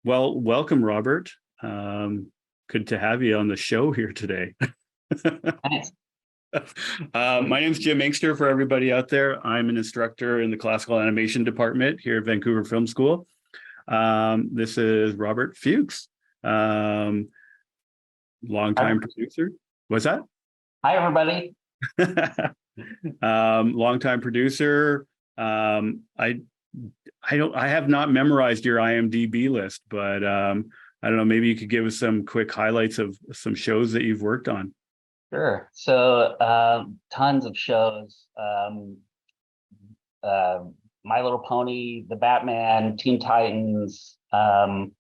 Well, welcome, Robert. Good to have you on the show here today. Nice. My name is Jim Inkster for everybody out there. I'm an instructor in the classical animation department here at Vancouver Film School. This is Robert Fewkes, um, Hi, longtime producer. What's that? hi, everybody. Longtime producer. I I have not memorized your IMDb list, but I don't know. Maybe you could give us some quick highlights of some shows that you've worked on. Sure. So, tons of shows. Uh, My Little Pony, The Batman, Teen Titans, lots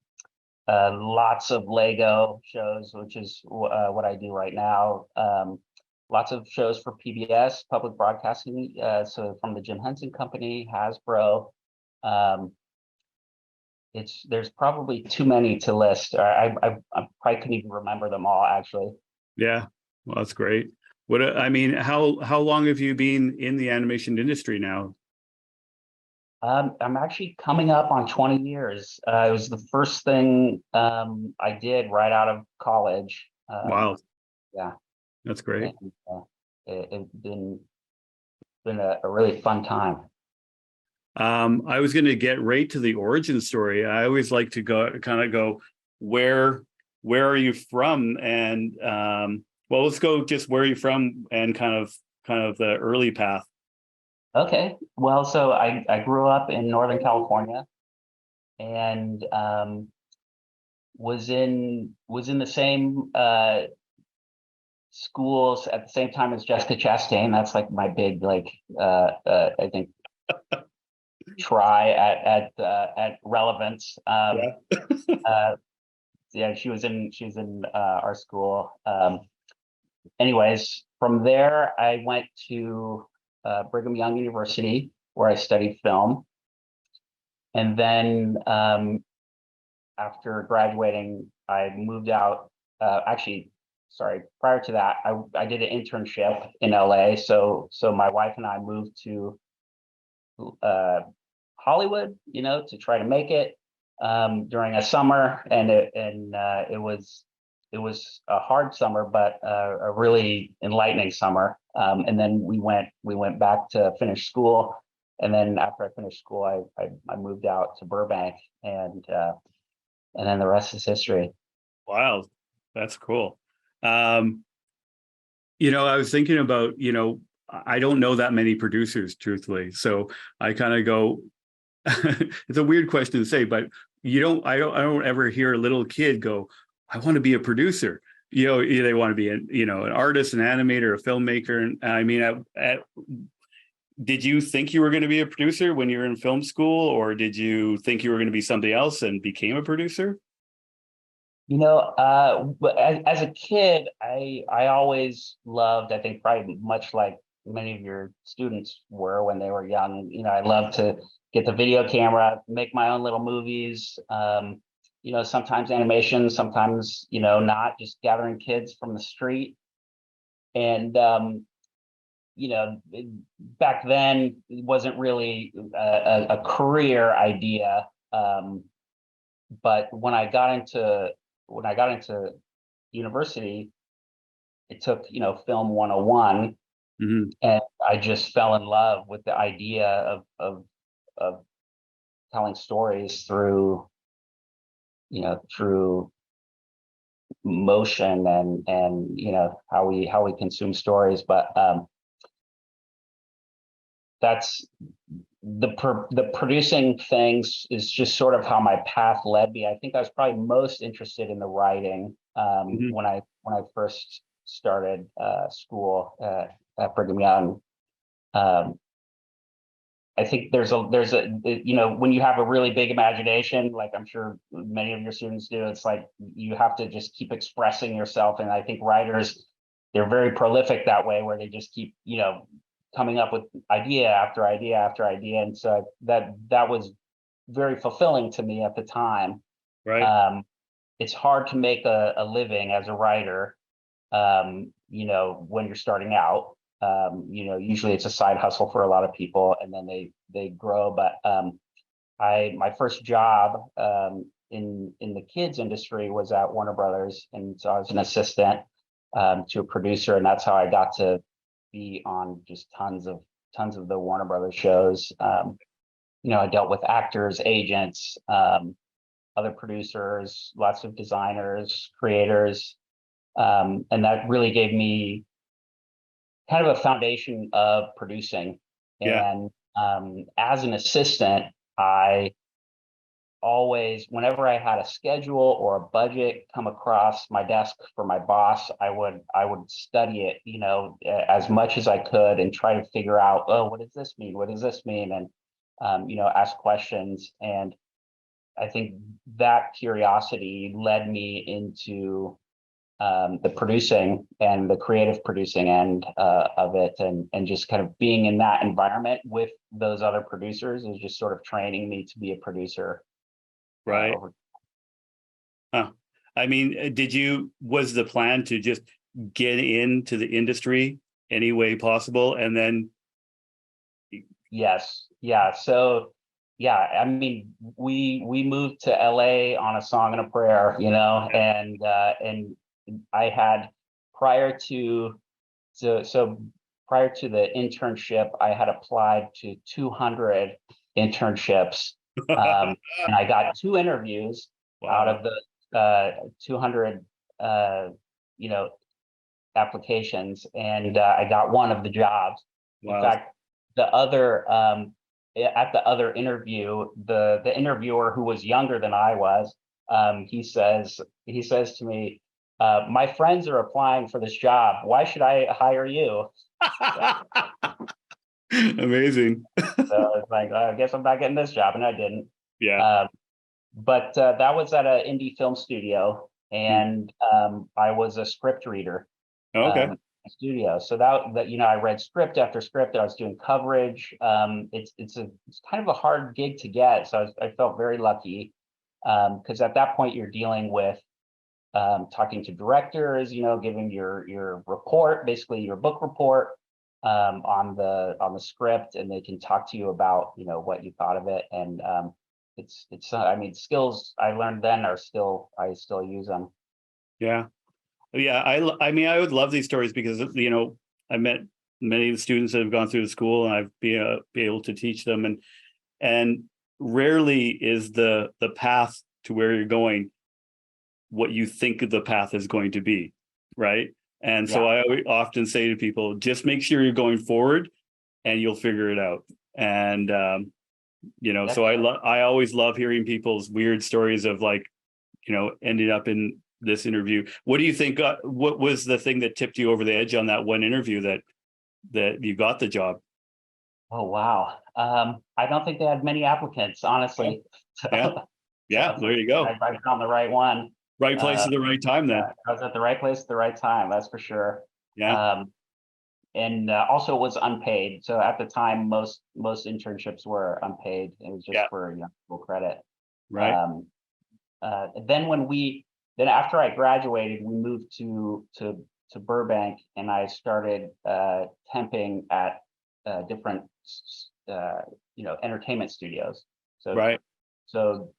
of Lego shows, which is what I do right now. Lots of shows for PBS, Public Broadcasting. So from the Jim Henson Company, Hasbro. Um, there's probably too many to list. I probably couldn't even remember them all, actually. Yeah, well, that's great. I mean, how long have you been in the animation industry now? I'm actually coming up on 20 years. It was the first thing I did right out of college. Wow, Yeah, that's great. and it's been a really fun time. I was going to get right to the origin story. I always like to go, where where are you from? And well, let's go just where are you from and kind of the early path. Okay, well, so I grew up in Northern California and was in the same schools at the same time as Jessica Chastain. That's like my big I think try at relevance. Yeah. Uh, yeah, she was in our school. Anyways, from there I went to Brigham Young University where I studied film, and then after graduating, I moved out. Actually, sorry, prior to that, I did an internship in LA. So my wife and I moved to uh, Hollywood, to try to make it during a summer, and it was a hard summer, but a really enlightening summer. And then we went back to finish school, and then after I finished school, I moved out to Burbank, and then the rest is history. Wow, that's cool. Um, I was thinking about, I don't know that many producers, truthfully. So I kind of go, it's a weird question to say, but I don't ever hear a little kid go, I want to be a producer. They want to be an artist, an animator, a filmmaker. And I mean, did you think you were going to be a producer when you were in film school, or did you think you were going to be somebody else and became a producer? But as a kid, I always loved, I think probably much like many of your students were when they were young, I loved to get the video camera, make my own little movies, sometimes animation, sometimes, not, just gathering kids from the street. And, back then it wasn't really a career idea. But when I got into university, it took, film 101, Hmm. and I just fell in love with the idea of telling stories through motion and how we consume stories. But that's the producing things is just sort of how my path led me. I think I was probably most interested in the writing Hmm. when I first started school at Brigham Young. Um, I think when you have a really big imagination, like I'm sure many of your students do, it's like you have to just keep expressing yourself. And I think writers, they're very prolific that way, where they just keep, coming up with idea after idea after idea. And so that was very fulfilling to me at the time. Right. Um, it's hard to make a living as a writer, when you're starting out. Usually it's a side hustle for a lot of people, and then they grow. But I my first job, in the kids industry was at Warner Brothers, and so I was an assistant to a producer, and that's how I got to be on just tons of the Warner Brothers shows. I dealt with actors, agents, other producers, lots of designers, creators, and that really gave me kind of a foundation of producing. Yeah. And as an assistant, I always, whenever I had a schedule or a budget come across my desk for my boss, I would study it, as much as I could and try to figure out, oh, what does this mean? What does this mean? And ask questions. And I think that curiosity led me into the producing and the creative producing end of it, and just kind of being in that environment with those other producers is just sort of training me to be a producer. Right. Huh. I mean, was the plan to just get into the industry any way possible? And then. Yes. Yeah. So, yeah, I mean, we moved to LA on a song and a prayer, and I had prior to prior to the internship, I had applied to 200 internships, and I got 2 interviews out Wow. of the 200 applications, and I got one of the jobs. In Wow. fact, the other at the other interview, the interviewer, who was younger than I was, he says to me, my friends are applying for this job. Why should I hire you? Amazing. So it's like, I guess I'm not getting this job, and I didn't. Yeah. But that was at an indie film studio, and I was a script reader. Okay. Studio. So that I read script after script. I was doing coverage. It's kind of a hard gig to get. So I felt very lucky, because at that point you're dealing with talking to directors, giving your report, basically your book report, on the script, and they can talk to you about what you thought of it. And it's I mean, skills I learned then I still use them. Yeah. Yeah. I mean, I would love these stories because, I met many of the students that have gone through the school, and I've be able to teach them. And rarely is the path to where you're going what you think the path is going to be. Right. And so Yeah. I often say to people, just make sure you're going forward and you'll figure it out. And, so I always love hearing people's weird stories of, like, ending up in this interview. What do you think? What was the thing that tipped you over the edge on that one interview that you got the job? Oh, wow. I don't think they had many applicants, honestly. Yeah. Yeah. There you go. I found the right one. Right place at the right time then. I was at the right place at the right time. That's for sure. Yeah. And also it was unpaid. So at the time, most internships were unpaid. It was just for full credit. Right. Then after I graduated, we moved to Burbank, and I started temping at different entertainment studios. So Right. so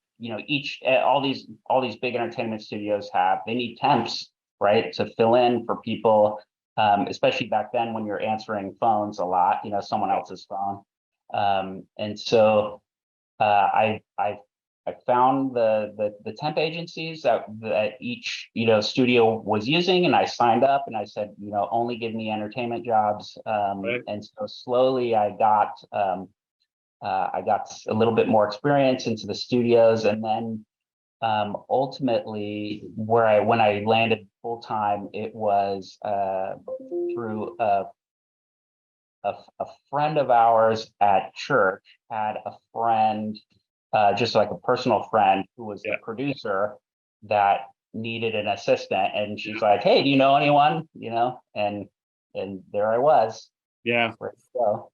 all these big entertainment studios they need temps, right, to fill in for people, especially back then when you're answering phones a lot, someone else's phone. And so I found the temp agencies that each studio was using, and I signed up, and I said, only give me entertainment jobs. Right. And so slowly I got a little bit more experience into the studios, and then ultimately when I landed full time, it was through a friend of ours at church had a friend, just like a personal friend, who was the producer that needed an assistant, and she's like, "Hey, do you know anyone?" And there I was. Yeah. Ready to go.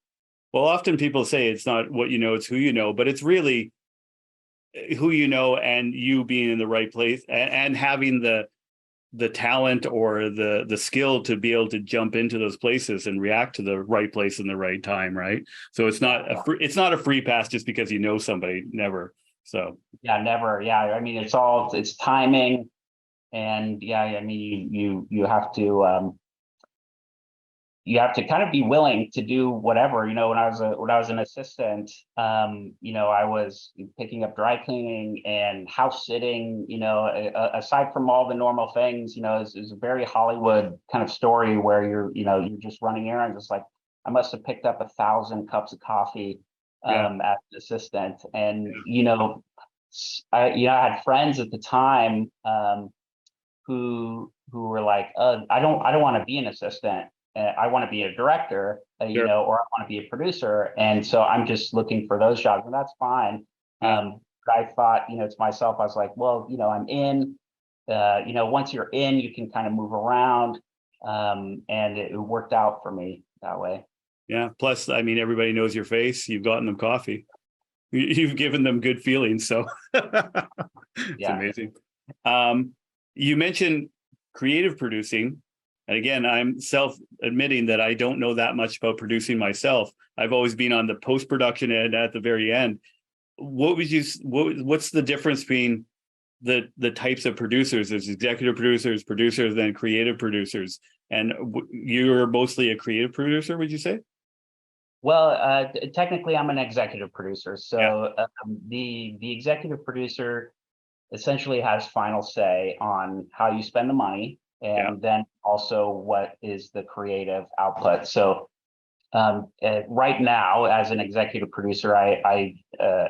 Well, often people say it's not what you know, it's who you know, but it's really who you know, and you being in the right place, and having the talent or the skill to be able to jump into those places and react to the right place in the right time, right? So it's not a free pass just because you know somebody, never. So Yeah, never. Yeah, I mean, it's timing, and yeah, I mean, you have to kind of be willing to do whatever. When I was an assistant, I was picking up dry cleaning and house sitting. Aside from all the normal things, it's a very Hollywood kind of story where you're just running errands. It's like I must have picked up 1,000 cups of coffee yeah, as an assistant, and I had friends at the time who were like, I don't want to be an assistant. I want to be a director, sure, or I want to be a producer. And so I'm just looking for those jobs, and that's fine. yeah. But I thought, to myself, I was like, well, I'm in. Once you're in, you can kind of move around, and it worked out for me that way. Yeah. Plus, I mean, everybody knows your face. You've gotten them coffee. You've given them good feelings. So it's Yeah. amazing. You mentioned creative producing. And again, I'm self admitting that I don't know that much about producing myself. I've always been on the post production end at the very end. What's the difference between the types of producers? There's executive producers, then creative producers. And you're mostly a creative producer, would you say? Well, technically, I'm an executive producer. Yeah. So the executive producer essentially has final say on how you spend the money, Yeah. and then also what is the creative output. So right now, as an executive producer, I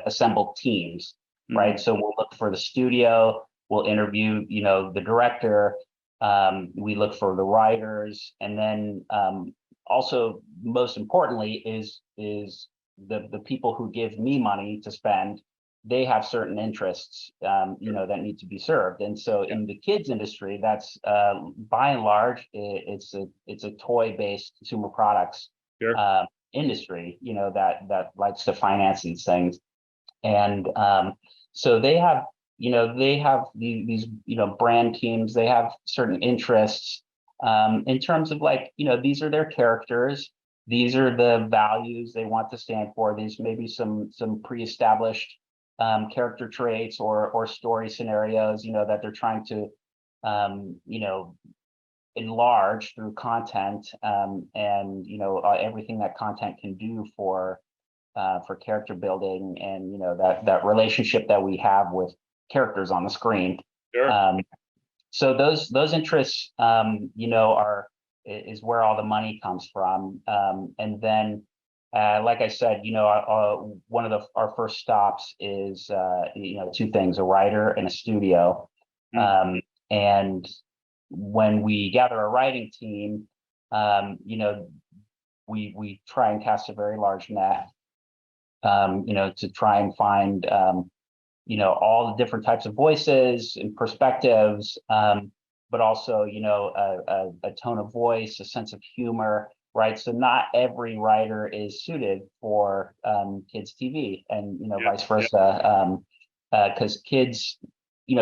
assemble teams, Hmm. right? So we'll look for the studio, we'll interview, the director, we look for the writers, and then also most importantly is the people who give me money to spend. They have certain interests, that need to be served. And so Yeah. in the kids industry, that's by and large, it's a toy based consumer products Sure. uh, industry, that likes to finance these things. And so they have these, brand teams. They have certain interests in terms of, like, these are their characters. These are the values they want to stand for. These may be some pre-established character traits or story scenarios, that they're trying to enlarge through content, and everything that content can do for character building, and that relationship that we have with characters on the screen. Sure. Um, so those interests, are is where all the money comes from. And then like I said, one of our first stops is two things: a writer and a studio. Mm. And when we gather a writing team, we try and cast a very large net, to try and find, all the different types of voices and perspectives, but also, a tone of voice, a sense of humor, right? So not every writer is suited for kids TV, and Yeah. vice Yeah. versa, because kids,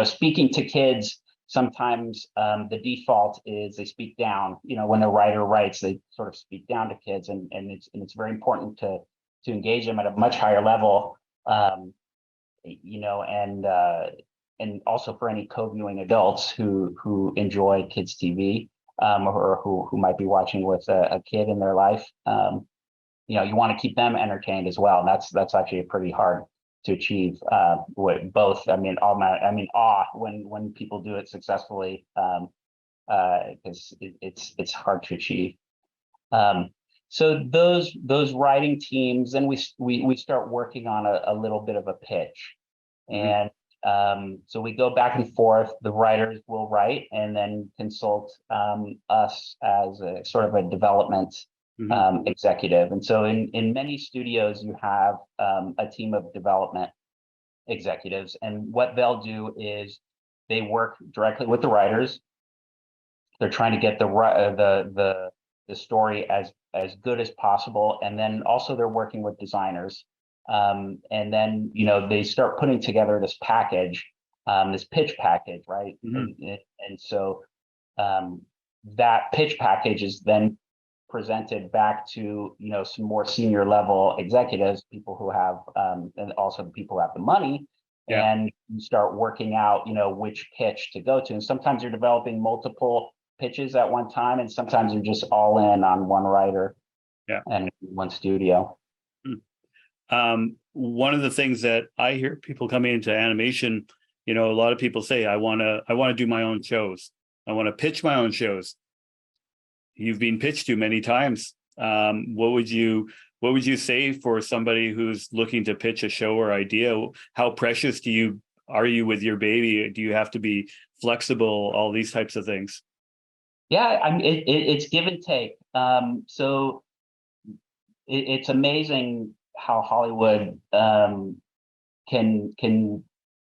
speaking to kids, sometimes the default is they speak down. When a writer writes, they sort of speak down to kids, and it's very important to engage them at a much higher level, and also for any co-viewing adults who enjoy kids TV, or who might be watching with a kid in their life. You want to keep them entertained as well, and that's actually pretty hard to achieve. With both, awe when people do it successfully, because it's hard to achieve. Um, so those writing teams, then we start working on a little bit of a pitch, Hmm. and so we go back and forth. The writers will write and then consult us as a sort of a development Hmm. executive. And so in many studios, you have a team of development executives, and what they'll do is they work directly with the writers. They're trying to get the story as good as possible, and then also they're working with designers, and then they start putting together this package, this pitch package, right? Hmm. And so um, that pitch package is then presented back to some more senior level executives, people who have, and also the people who have the money, Yeah. and you start working out, which pitch to go to. And sometimes you're developing multiple pitches at one time, and sometimes you're just all in on one writer Yeah. and one studio. One of the things that I hear people coming into animation, a lot of people say, I want to do my own shows. I want to pitch my own shows. You've been pitched to many times. What would you say for somebody who's looking to pitch a show or idea? How precious are you with your baby? Do you have to be flexible? All these types of things. Yeah, I mean, it's give and take. So it's amazing how Hollywood can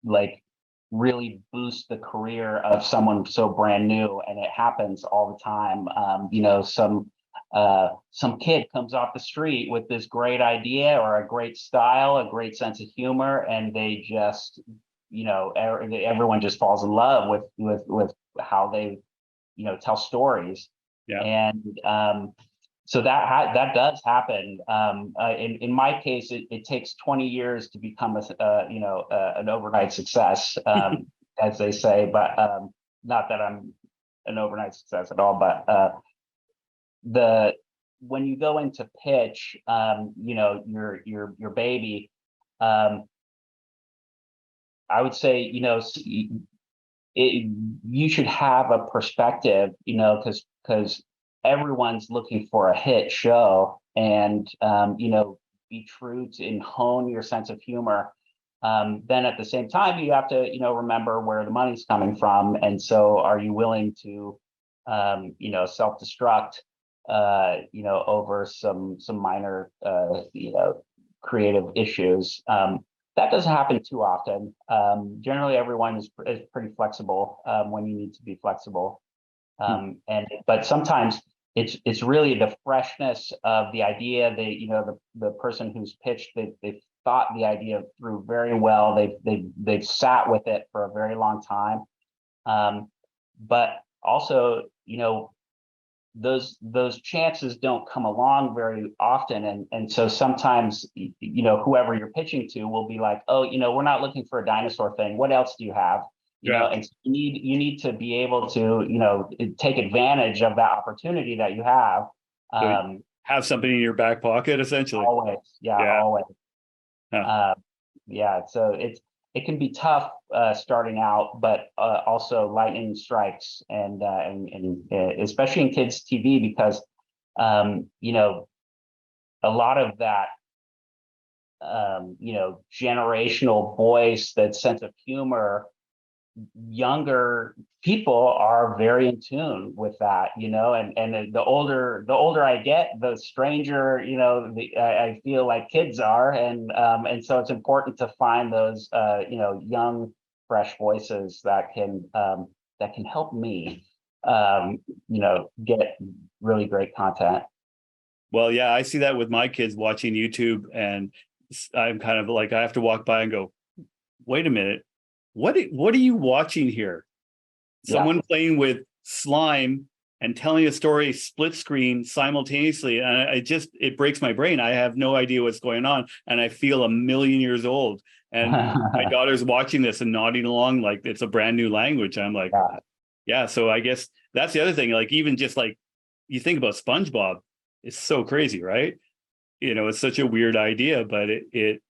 like really boost the career of someone so brand new, and it happens all the time. Some kid comes off the street with this great idea or a great style, a great sense of humor, and they just, everyone just falls in love with how they, tell stories. Yeah. And so that does happen. In my case, it takes 20 years to become an overnight success, as they say. But not that I'm an overnight success at all. But when you go into pitch, your baby, I would say, you should have a perspective, because everyone's looking for a hit show, and be true to and hone your sense of humor. Then at the same time, you have to remember where the money's coming from, and so are you willing to self-destruct over some minor creative issues. That doesn't happen too often. Generally, everyone is pretty flexible when you need to be flexible. But sometimes it's really the freshness of the idea. The person who's pitched, they've thought the idea through very well. They've sat with it for a very long time. But also, those chances don't come along very often, and so sometimes whoever you're pitching to will be like, oh, we're not looking for a dinosaur thing, what else do you have? And so you need to be able to take advantage of that opportunity that you have. So have something in your back pocket, essentially. Always. Always. Huh. So it can be tough starting out, but also lightning strikes, and especially in kids TV, because a lot of that generational voice, that sense of humor, younger people are very in tune with that, and the older I get, the stranger, I feel like kids are, and so it's important to find those, young, fresh voices that can help me, get really great content. Well, yeah, I see that with my kids watching YouTube, and I'm kind of like, I have to walk by and go, wait a minute. What are you watching here? Someone playing with slime and telling a story split screen simultaneously. And it breaks my brain. I have no idea what's going on. And I feel a million years old. And my daughter's watching this and nodding along like it's a brand new language. I'm like, yeah. So I guess that's the other thing. Like, even just like you think about SpongeBob, it's so crazy, right? It's such a weird idea, but it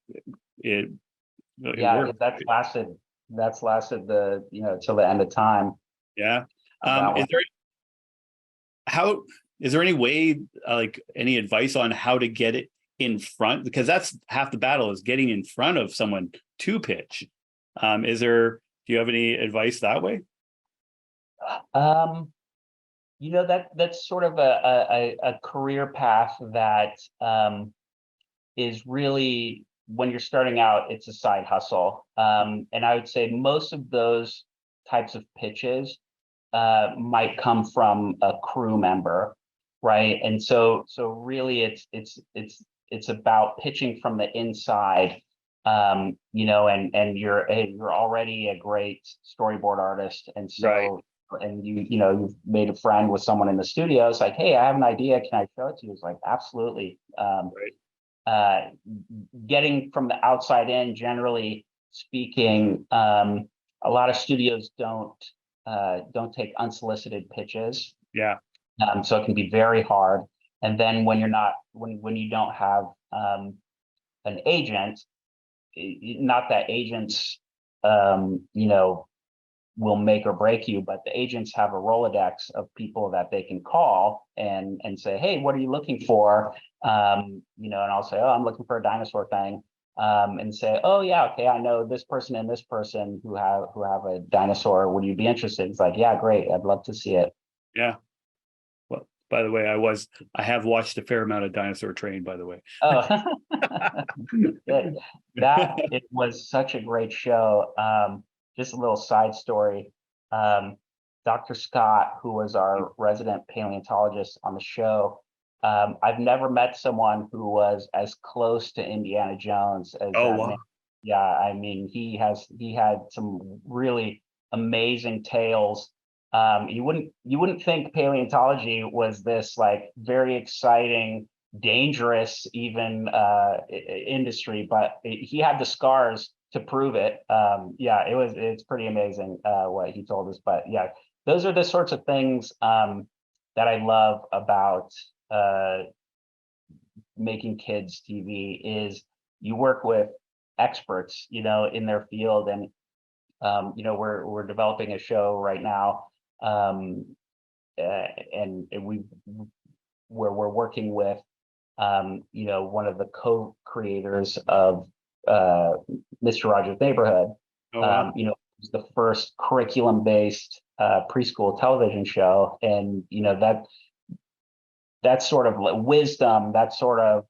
worked. That's lasted till the end of time. Yeah. Is there any way, like any advice on how to get it in front? Because that's half the battle, is getting in front of someone to pitch. Do you have any advice that way? That's sort of a career path that is really, when you're starting out, it's a side hustle. And I would say most of those types of pitches might come from a crew member, right? And so really it's about pitching from the inside, and you're already a great storyboard artist, and so. Right. And you've made a friend with someone in the studio. It's like, hey, I have an idea. Can I show it to you? It's like, absolutely. Right. Getting from the outside in generally speaking, a lot of studios don't take unsolicited pitches. Yeah. So it can be very hard. And then when you don't have an agent, not that agents, will make or break you, but the agents have a Rolodex of people that they can call and say, hey, what are you looking for? And I'll say, oh, I'm looking for a dinosaur thing. And say, oh yeah, okay, I know this person and this person who have a dinosaur. Would you be interested? It's like, yeah, great, I'd love to see it. Yeah. Well, by the way, I have watched a fair amount of Dinosaur Train, by the way. Oh, it was such a great show. Just a little side story. Dr. Scott, who was our resident paleontologist on the show, I've never met someone who was as close to Indiana Jones as Oh, that wow. man. Yeah, I mean, he had some really amazing tales. You wouldn't think paleontology was this like very exciting, dangerous even industry, but he had the scars to prove it. Yeah, it's pretty amazing what he told us. But yeah, those are the sorts of things that I love about uh, making kids TV is you work with experts, in their field, and we're developing a show right now, and where we're working with one of the co-creators of Mr. Rogers' Neighborhood. Oh, wow. It's the first curriculum-based preschool television show, and that sort of wisdom, that sort of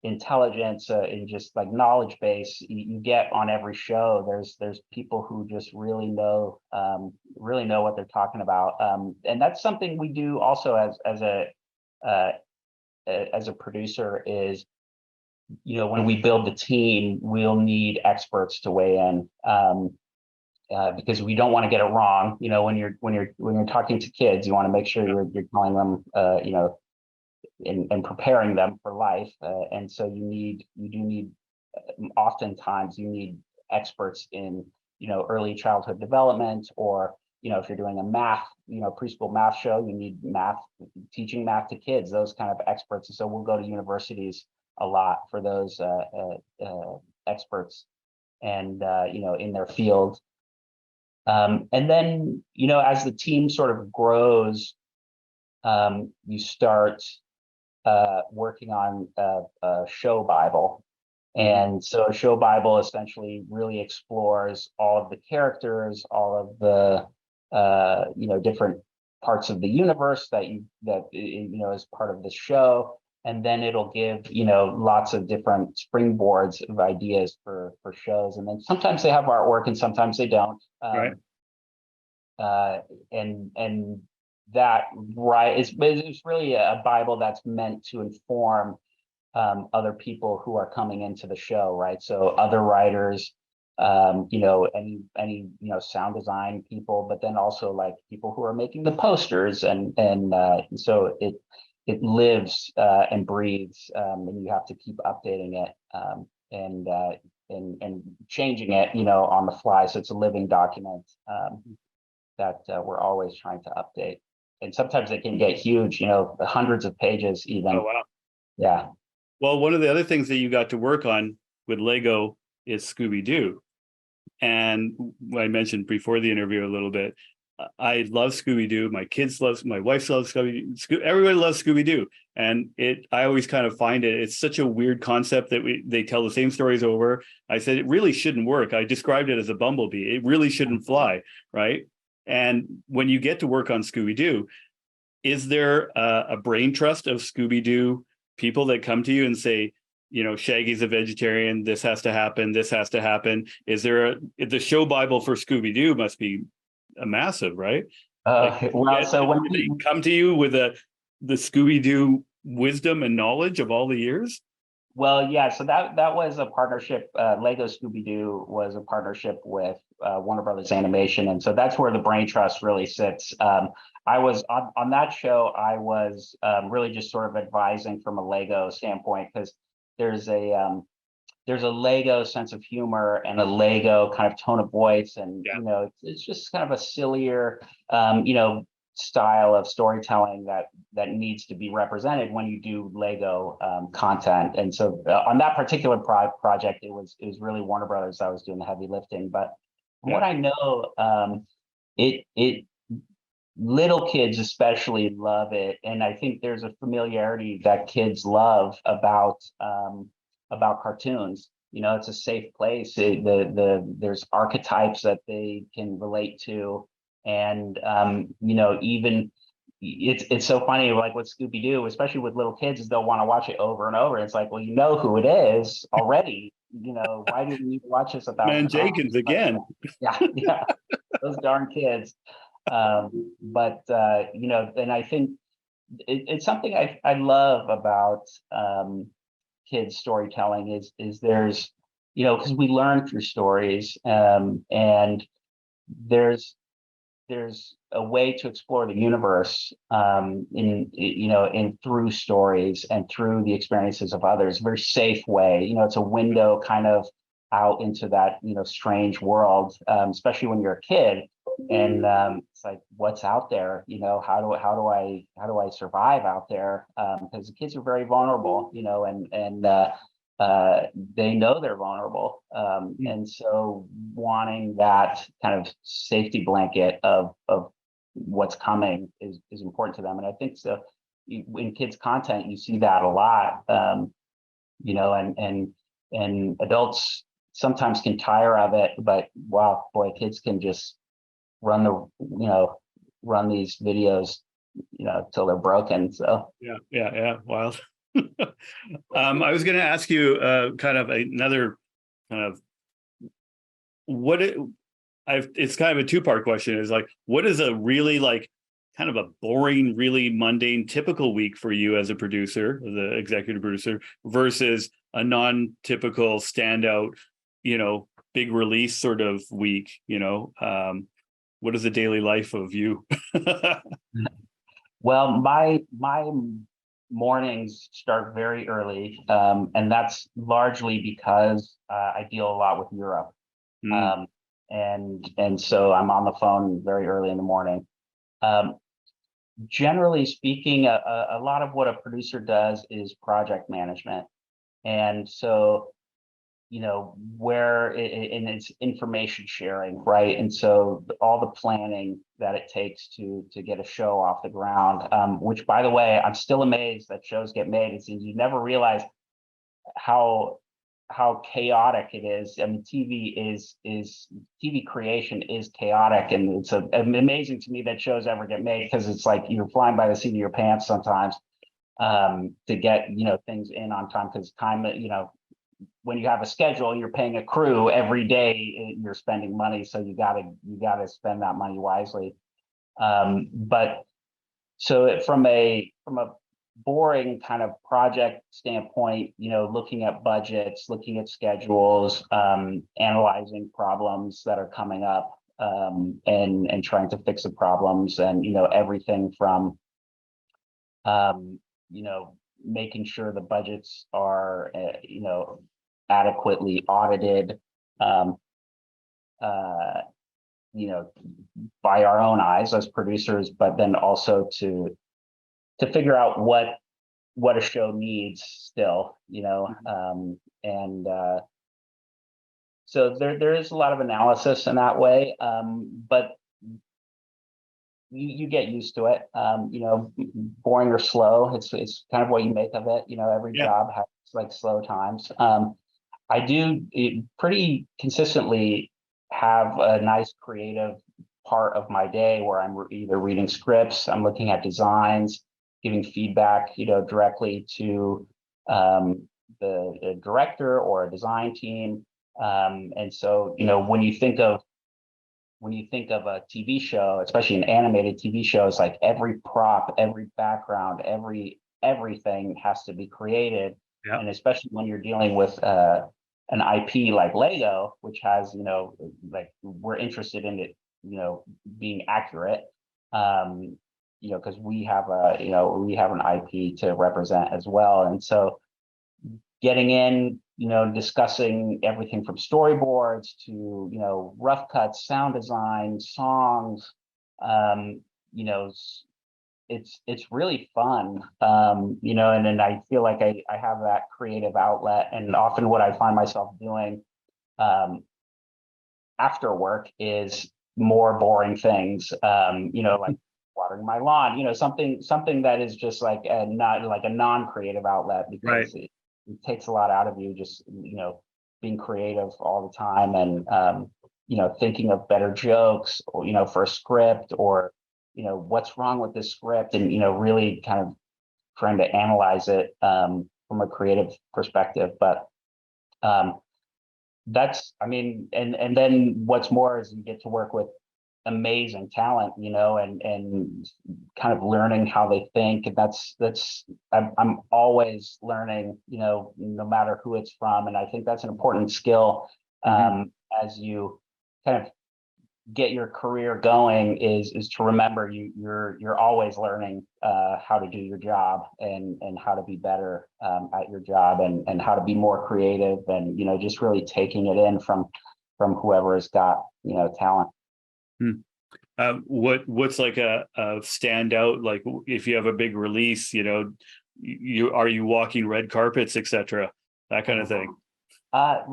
intelligence, and just like knowledge base you get on every show. There's people who just really know what they're talking about, and that's something we do also uh, as a producer is, when we build the team, we'll need experts to weigh in, because we don't want to get it wrong. When you're talking to kids, you want to make sure you're telling them, and preparing them for life. And so oftentimes you need experts in, early childhood development, or, if you're doing a preschool math show, you need teaching math to kids, those kind of experts. And so we'll go to universities a lot for those experts, and, in their field. And then, as the team sort of grows, you start working on a show Bible. And so a show Bible essentially really explores all of the characters, all of the different parts of the universe that is part of the show. And then it'll give, lots of different springboards of ideas for shows. And then sometimes they have artwork and sometimes they don't. Right. And that, right, it's really a Bible that's meant to inform other people who are coming into the show, right? So other writers, any sound design people, but then also like people who are making the posters, and so it lives and breathes, and you have to keep updating it, and changing it, on the fly. So it's a living document that we're always trying to update. And sometimes it can get huge, the hundreds of pages even. Oh, wow. Yeah. Well, one of the other things that you got to work on with Lego is Scooby-Doo. And I mentioned before the interview a little bit, I love Scooby-Doo. My wife loves Scooby-Doo. Everybody loves Scooby-Doo. And I always kind of find it's such a weird concept that they tell the same stories over. I said, it really shouldn't work. I described it as a bumblebee. It really shouldn't fly, right? And when you get to work on Scooby-Doo, is there a brain trust of Scooby-Doo people that come to you and say, Shaggy's a vegetarian, this has to happen, this has to happen? Is there the show Bible for Scooby-Doo must be a massive, right? So when they come to you with the Scooby-Doo wisdom and knowledge of all the years? Well, yeah, so that was a partnership. Lego Scooby-Doo was a partnership with Warner Brothers Animation, and so that's where the brain trust really sits. I was on that show. I was really just sort of advising from a Lego standpoint, because there's there's a Lego sense of humor and a Lego kind of tone of voice, and Yeah. it's just kind of a sillier, style of storytelling that needs to be represented when you do Lego content. And so on that particular project, it was really Warner Brothers that was doing the heavy lifting. But from what Yeah. I know, it little kids especially love it, and I think there's a familiarity that kids love about cartoons. It's a safe place. There's archetypes that they can relate to, and even it's so funny, like with Scooby Doo, especially with little kids, is they'll want to watch it over and over. It's like, well, you know who it is already. Why do you need to watch this 1,000 Man, times? Jenkins But again. yeah, yeah, those darn kids. But and I think it's something I love about kids storytelling is there's because we learn through stories, and there's a way to explore the universe in through stories and through the experiences of others. Very safe way. It's a window kind of out into that strange world, especially when you're a kid. And it's like, what's out there? How do I survive out there? Because the kids are very vulnerable, and they know they're vulnerable, and so wanting that kind of safety blanket of what's coming is important to them. And I think so in kids content you see that a lot, and adults sometimes can tire of it, but wow, boy, kids can just run these videos till they're broken. So Yeah. Wild. I was going to ask you kind of another kind of what it's kind of a two-part question, is like, what is a really like kind of a boring, really mundane, typical week for you as a producer, the executive producer, versus a non-typical standout, big release sort of week, what is the daily life of you? well, my mornings start very early, and that's largely because I deal a lot with Europe, Mm, um, and so I'm on the phone very early in the morning. Um, Generally speaking, a lot of what a producer does is project management, and so where and it's information sharing, right? And so all the planning that it takes to get a show off the ground, which, by the way, I'm still amazed that shows get made. It seems you never realize how chaotic it is. I mean, TV creation is chaotic, and it's amazing to me that shows ever get made, because it's like you're flying by the seat of your pants sometimes, to get things in on time, because time, when you have a schedule, you're paying a crew every day, you're spending money, so you gotta spend that money wisely. But so from a boring kind of project standpoint, looking at budgets, looking at schedules, analyzing problems that are coming up, and trying to fix the problems, and everything from um, making sure the budgets are adequately audited, um, uh, by our own eyes as producers, but then also to figure out what a show needs still, and so there is a lot of analysis in that way, but you get used to it. Boring or slow, it's kind of what you make of it. Every yeah. job has like slow times. I do pretty consistently have a nice creative part of my day where I'm either reading scripts, I'm looking at designs, giving feedback, directly to the director or a design team. And so, when you think of a TV show, especially an animated TV show, it's like every prop, every background, everything has to be created. Yeah. And especially when you're dealing with an IP like Lego, which has, like we're interested in it, being accurate, because we have an IP to represent as well. And so getting in, discussing everything from storyboards to, rough cuts, sound design, songs. Um, you know, it's really fun. And then I feel like I have that creative outlet, and often what I find myself doing um, after work is more boring things, like watering my lawn, something that is just like not like a non-creative outlet, Right. because it takes a lot out of you, just, being creative all the time, and, thinking of better jokes, or, for a script, or, what's wrong with this script, and, really kind of trying to analyze it from a creative perspective. But um, and then what's more is you get to work with amazing talent, and kind of learning how they think. And I'm always learning, no matter who it's from. And I think that's an important skill, Mhm. as you kind of get your career going, is to remember you're always learning how to do your job, and how to be better at your job, and how to be more creative, and just really taking it in from whoever has got talent. Hmm. What's like a standout, like if you have a big release, you are you walking red carpets, etc., that kind of thing.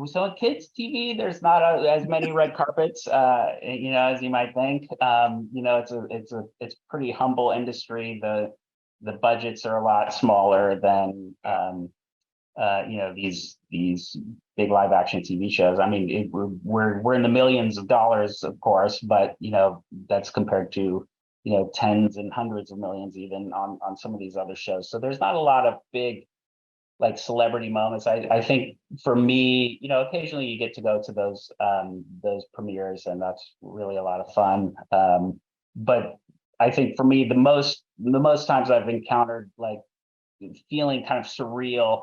So in kids TV, there's not as many red carpets, as you might think. It's pretty humble industry. The budgets are a lot smaller than these big live action TV shows. I mean, we're in the millions of dollars, of course, but that's compared to tens and hundreds of millions even on some of these other shows. So there's not a lot of big, like, celebrity moments. I think for me, occasionally you get to go to those premieres, and that's really a lot of fun. But I think for me, the most times I've encountered, like, feeling kind of surreal,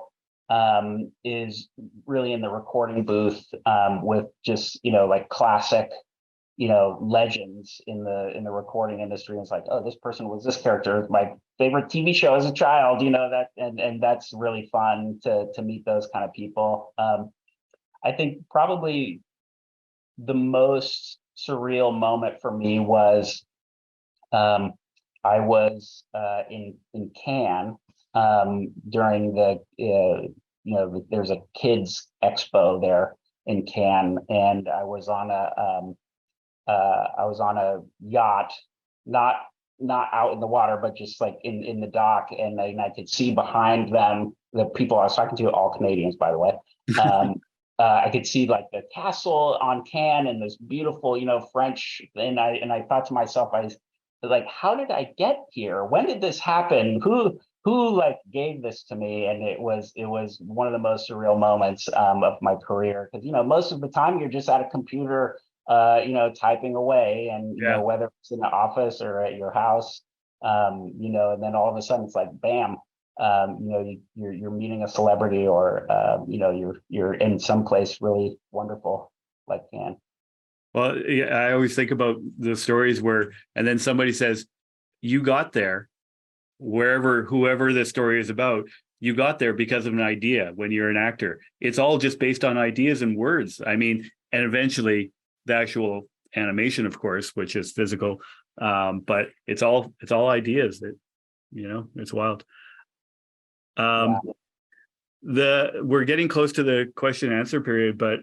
is really in the recording booth, with just, like, classic, legends in the recording industry. And it's like, oh, this person was this character, my favorite TV show as a child, that, and that's really fun to meet those kind of people. I think probably the most surreal moment for me was, um, I was in Cannes, during there's a kids expo there in Cannes, and I was on a yacht, not not out in the water, but just like in the dock, and I could see behind them the people I was talking to, all Canadians, by the way. Um, I could see, like, the castle on Cannes, and this beautiful, French. And I thought to myself, I was like, how did I get here? When did this happen? Who like gave this to me? And it was one of the most surreal moments of my career, because most of the time you're just at a computer, typing away, and Yeah. whether it's in the office or at your house, and then all of a sudden it's like, bam, you're meeting a celebrity, or you're in some place really wonderful, like Cannes. Well, yeah, I always think about the stories where, and then somebody says, "You got there, wherever, whoever the story is about, you got there because of an idea." When you're an actor, it's all just based on ideas and words. I mean, and eventually the actual animation, of course, which is physical, but it's all ideas. That it's wild. Yeah. Um, we're getting close to the question and answer period, but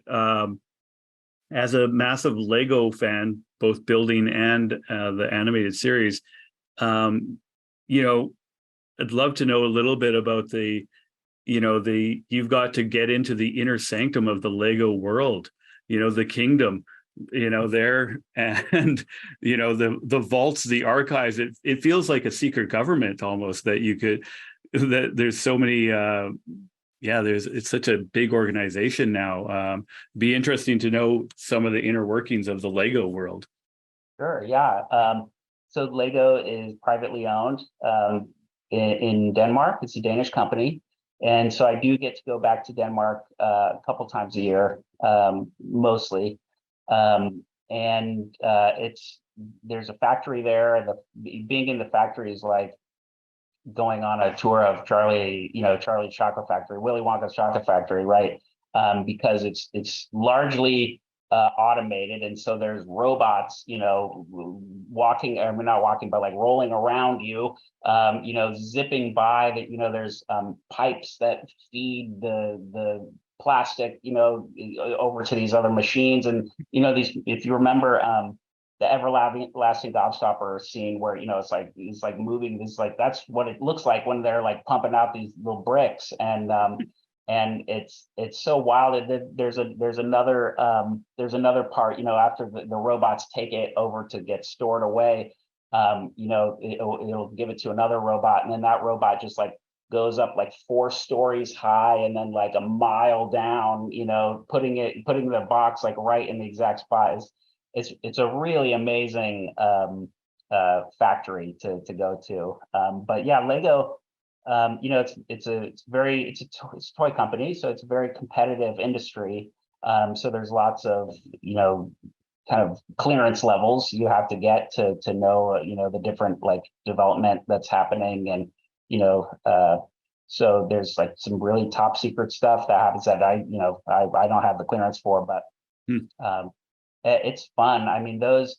as a massive Lego fan, both building and the animated series, um, you know, I'd love to know a little bit about you've got to get into the inner sanctum of the Lego world, the kingdom, there, and the vaults, the archives. It feels like a secret government almost, that you could, that there's so many yeah, it's such a big organization now. Be interesting to know some of the inner workings of the Lego world. Sure. Yeah. So Lego is privately owned, in Denmark. It's a Danish company, and so I do get to go back to Denmark a couple times a year, mostly. And it's there's a factory there, and being in the factory is like going on a tour of Charlie Chocolate Factory, Willy Wonka's Chocolate Factory, right? because it's largely automated, and so there's robots, walking, or not walking, but like rolling around you, zipping by. That there's pipes that feed the plastic, over to these other machines, and these. If you remember, the everlasting gobstopper scene where it's like moving this, like that's what it looks like when they're like pumping out these little bricks, and it's so wild. There's another part, after the robots take it over to get stored away, it'll give it to another robot, and then that robot just like goes up like 4 stories high and then like a mile down, putting the box like right in the exact spot. It's a really amazing factory to go to. But yeah, Lego, it's a toy company, so it's a very competitive industry. So there's lots of kind of clearance levels you have to get to know the different like development that's happening, and so there's like some really top secret stuff that happens that I don't have the clearance for, but it's fun. I mean, those,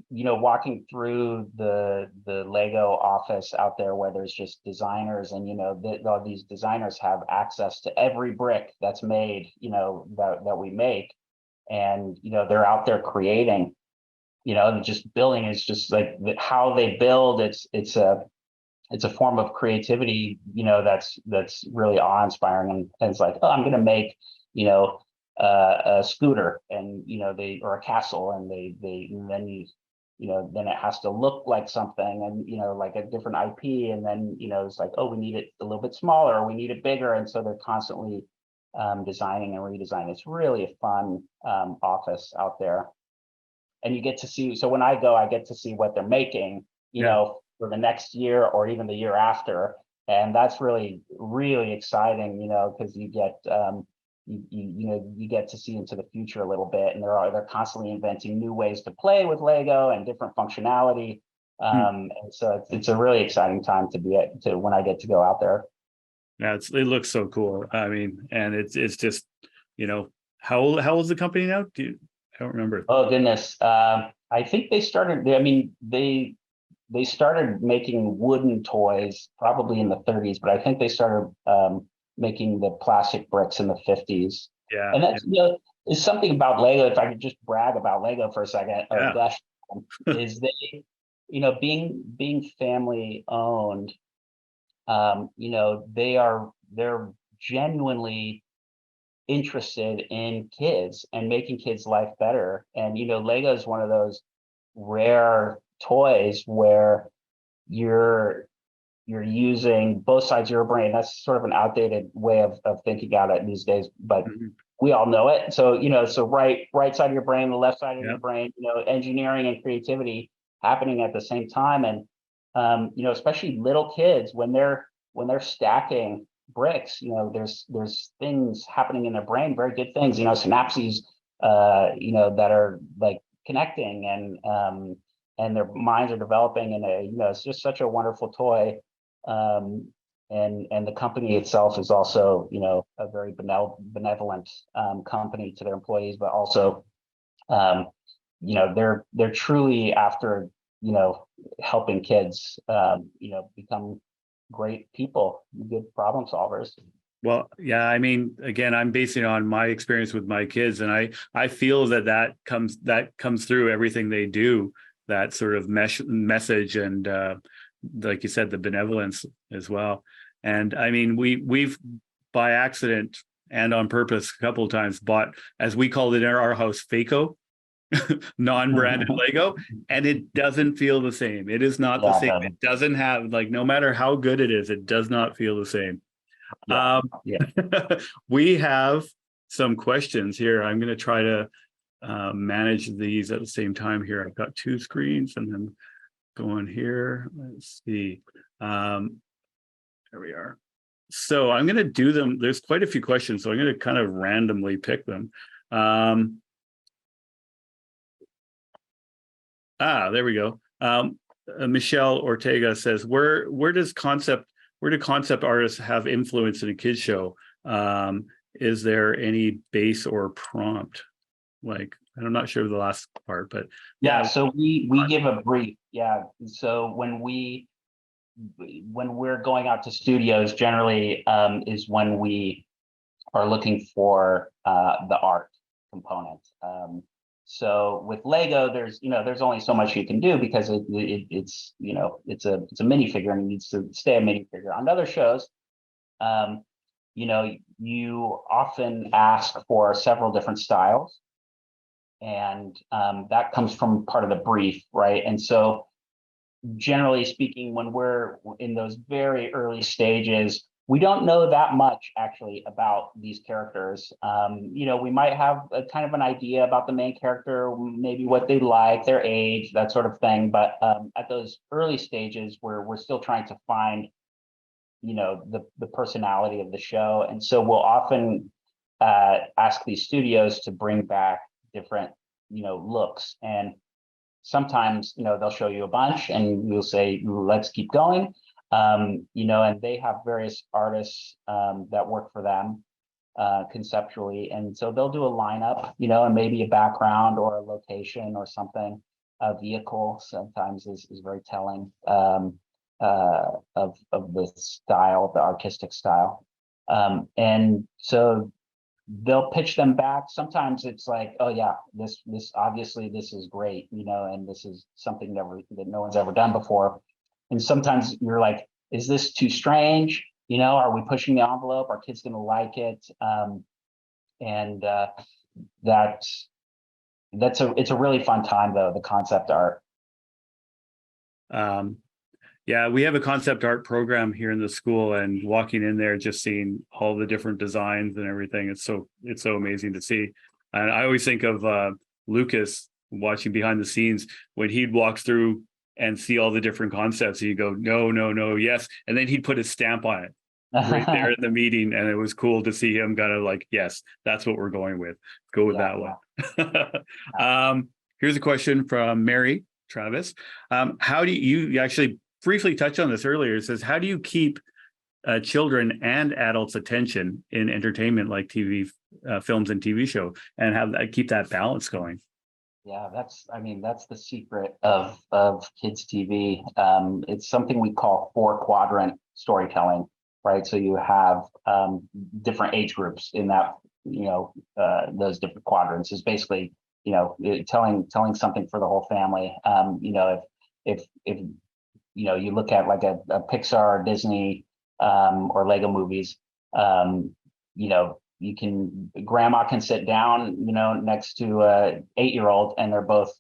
walking through the Lego office out there where there's just designers, and all these designers have access to every brick that's made, that we make, and they're out there creating, just building. Is just like how they build. It's a form of creativity, that's really awe-inspiring, and it's like, oh, I'm going to make, a scooter, and or a castle, and then it has to look like something, and like a different IP, and then it's like, oh, we need it a little bit smaller, or we need it bigger, and so they're constantly designing and redesigning. It's really a fun office out there, and you get to see. So when I go, I get to see what they're making, for the next year or even the year after, and that's really, really exciting, because you get you get to see into the future a little bit, and they're constantly inventing new ways to play with Lego and different functionality. And so it's a really exciting time to when I get to go out there. Yeah, it looks so cool. I mean, and it's just, how old is the company now? I don't remember. Oh goodness. I think they started, they started making wooden toys probably in the 30s, but I think they started making the plastic bricks in the 50s. Yeah. And that's, is something about Lego, if I could just brag about Lego for a second, Yeah. gosh, is they, being family owned, they're genuinely interested in kids and making kids' life better. And, Lego is one of those rare toys where you're using both sides of your brain. That's sort of an outdated way of thinking about it these days, but we all know it. So, so right side of your brain, the left side of your brain, engineering and creativity happening at the same time. And, especially little kids, when they're stacking bricks, there's things happening in their brain, very good things, synapses, that are like connecting, and their minds are developing, and it's just such a wonderful toy. And the company itself is also, a very benevolent company to their employees, but also, they're truly after, helping kids, become great people, good problem solvers. Well, yeah, I mean, again, I'm basing it on my experience with my kids, and I feel that comes through everything they do, that sort of message, and like you said, the benevolence as well. And I mean, we've by accident and on purpose a couple of times bought, as we called it in our house, Fewkes, non-branded Lego, and it doesn't feel the same. It is not the same. It doesn't have, like, no matter how good it is, it does not feel the same. We have some questions here. I'm going to try to manage these at the same time here. I've got 2 screens, and then going here. Let's see. There we are. So I'm going to do them. There's quite a few questions, so I'm going to kind of randomly pick them. There we go. Michelle Ortega says, where do concept artists have influence in a kids show? is there any base or prompt? Like, I'm not sure of the last part, but Yeah, yeah. so we give a brief. Yeah. So when we're going out to studios, generally is when we are looking for the art component. So with Lego, there's only so much you can do because it's it's a minifigure and it needs to stay a minifigure. On other shows, um, you often ask for several different styles, and that comes from part of the brief, right? And so generally speaking, when we're in those very early stages, we don't know that much actually about these characters. We might have a kind of an idea about the main character, maybe what they like, their age, that sort of thing. But at those early stages, where we're still trying to find, the personality of the show, and so we'll often ask these studios to bring back different, looks. And sometimes they'll show you a bunch and you'll say let's keep going, and they have various artists that work for them conceptually, and so they'll do a lineup, and maybe a background or a location or something. A vehicle sometimes is very telling of the style, the artistic style, and so they'll pitch them back. Sometimes it's like, oh yeah, this obviously this is great, and this is something that no one's ever done before. And sometimes you're like, is this too strange? Are we pushing the envelope? Are kids going to like it? And that's it's a really fun time though, the concept art. Um, yeah, we have a concept art program here in the school, and walking in there, just seeing all the different designs and everything, it's so amazing to see. And I always think of Lucas watching behind the scenes when he'd walk through and see all the different concepts. And you go, no, no, no, yes, and then he'd put his stamp on it right there in the meeting, and it was cool to see him kind of like, yes, that's what we're going with. Go with Yeah, that one. Here's a question from Mary Travis. How do you actually briefly touched on this earlier? It says, how do you keep children and adults' attention in entertainment like TV, films and TV show, and keep that balance going? Yeah, that's the secret of kids TV. It's something we call 4-quadrant storytelling, right? So you have different age groups in that, those different quadrants is basically, telling something for the whole family. If you look at like a Pixar, Disney, or Lego movies, grandma can sit down, next to a 8-year-old, and they're both